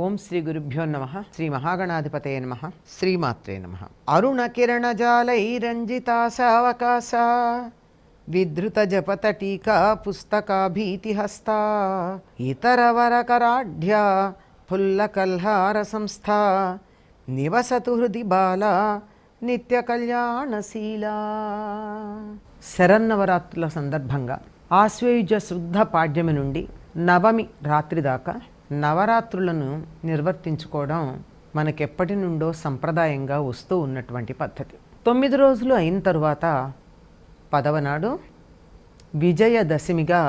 ఓం శ్రీ గురుభ్యో నమః. శ్రీ మహాగణాధిపతయే నమః. శ్రీమాత్రే నమః. అరుణ కిరణజాలైరంజితాసావకాశా విధృత జపతటీకా పుస్తకాభీతిహస్తా ఇతరవరకరాఢ్యా ఫుల్లకల్హార సంస్థా నివసతు హృది బాలా నిత్య కళ్యాణశీలా. శరన్నవరాత్రుల సందర్భంగా ఆశ్వయుజ శుద్ధ పాడ్యమి నుండి నవమి రాత్రి దాకా నవరాత్రులను నిర్వర్తించుకోవడం మనకెప్పటి నుండో సంప్రదాయంగా వస్తూ ఉన్నటువంటి పద్ధతి. 9 రోజులు అయిన తరువాత 10వ నాడు విజయదశమిగా,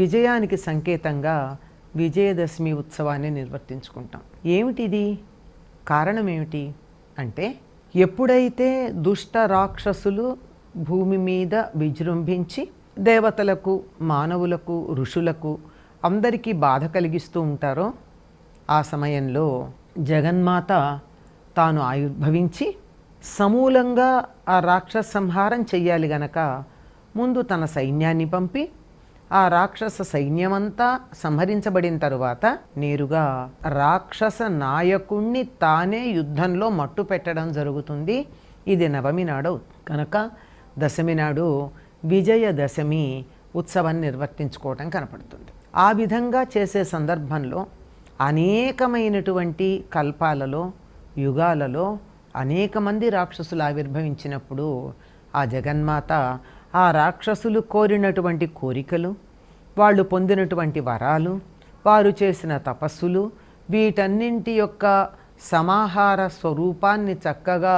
విజయానికి సంకేతంగా విజయదశమి ఉత్సవాన్ని నిర్వర్తించుకుంటాం. ఏమిటిది? కారణం ఏమిటి అంటే, ఎప్పుడైతే దుష్ట రాక్షసులు భూమి మీద విజృంభించి దేవతలకు, మానవులకు, ఋషులకు అందరికీ బాధ కలిగిస్తూ ఉంటారో ఆ సమయంలో జగన్మాత తాను ఆవిర్భవించి సమూలంగా ఆ రాక్షస సంహారం చెయ్యాలి గనక ముందు తన సైన్యాన్ని పంపి ఆ రాక్షస సైన్యమంతా సంహరించబడిన తరువాత నేరుగా రాక్షస నాయకుణ్ణి తానే యుద్ధంలో మట్టు పెట్టడం జరుగుతుంది. ఇది నవమి నాడు కనుక దశమి నాడు విజయదశమి ఉత్సవాన్ని నిర్వర్తించుకోవటం కనపడుతుంది. ఆ విధంగా చేసే సందర్భంలో అనేకమైనటువంటి కల్పాలలో, యుగాలలో అనేక మంది రాక్షసులు ఆవిర్భవించినప్పుడు ఆ జగన్మాత ఆ రాక్షసులు కోరినటువంటి కోరికలు, వాళ్ళు పొందినటువంటి వరాలు, వారు చేసిన తపస్సులు, వీటన్నింటి యొక్క సమాహార స్వరూపాన్ని చక్కగా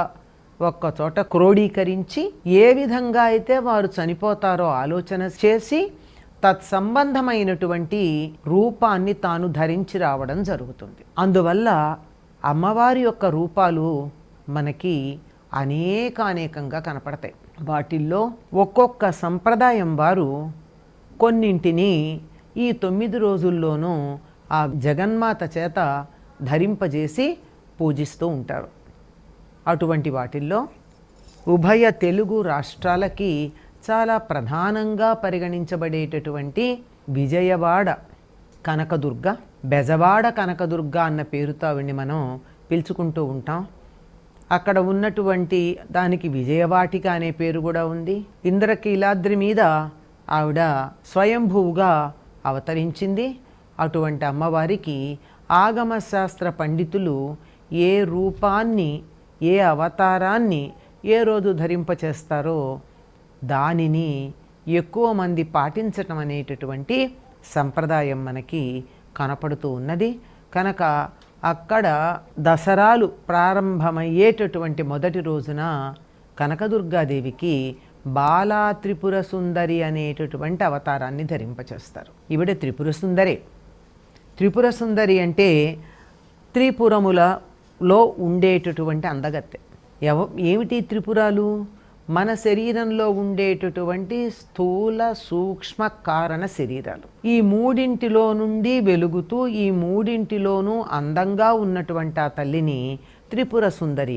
ఒక్కచోట క్రోడీకరించి ఏ విధంగా అయితే వారు చనిపోతారో ఆలోచన చేసి తత్సంబంధమైనటువంటి రూపాన్ని తాను ధరించి రావడం జరుగుతుంది. అందువల్ల అమ్మవారి యొక్క రూపాలు మనకి అనేకానేకంగా కనపడతాయి. వాటిల్లో ఒక్కొక్క సంప్రదాయం వారు కొన్నింటిని ఈ 9 రోజుల్లోనూ ఆ జగన్మాత చేత ధరింపజేసి పూజిస్తూ ఉంటారు. అటువంటి వాటిల్లో ఉభయ తెలుగు రాష్ట్రాలకి చాలా ప్రధానంగా పరిగణించబడేటటువంటి విజయవాడ కనకదుర్గ, బెజవాడ కనకదుర్గ అన్న పేరుతో ఆవిడ్ని మనం పిలుచుకుంటూ ఉంటాం. అక్కడ ఉన్నటువంటి దానికి విజయవాటిక అనే పేరు కూడా ఉంది. ఇంద్రకీలాద్రి మీద ఆవిడ స్వయంభూగా అవతరించింది. అటువంటి అమ్మవారికి ఆగమశాస్త్ర పండితులు ఏ రూపాన్ని, ఏ అవతారాన్ని ఏ రోజు ధరింపచేస్తారో దానిని ఎక్కువ మంది పాటించటం అనేటటువంటి సంప్రదాయం మనకి కనపడుతూ ఉన్నది. కనుక అక్కడ దసరాలు ప్రారంభమయ్యేటటువంటి మొదటి రోజున కనకదుర్గాదేవికి బాలా త్రిపుర సుందరి అనేటటువంటి అవతారాన్ని ధరింపచేస్తారు. ఈవిడ త్రిపుర సుందరే. త్రిపుర సుందరి అంటే త్రిపురములలో ఉండేటటువంటి అందగత్తె. ఏమిటి త్రిపురాలు? మన శరీరంలో ఉండేటటువంటి స్థూల, సూక్ష్మ, కారణ శరీరాలు. ఈ మూడింటిలో నుండి వెలుగుతూ ఈ మూడింటిలోనూ అందంగా ఉన్నటువంటి ఆ తల్లిని త్రిపుర సుందరి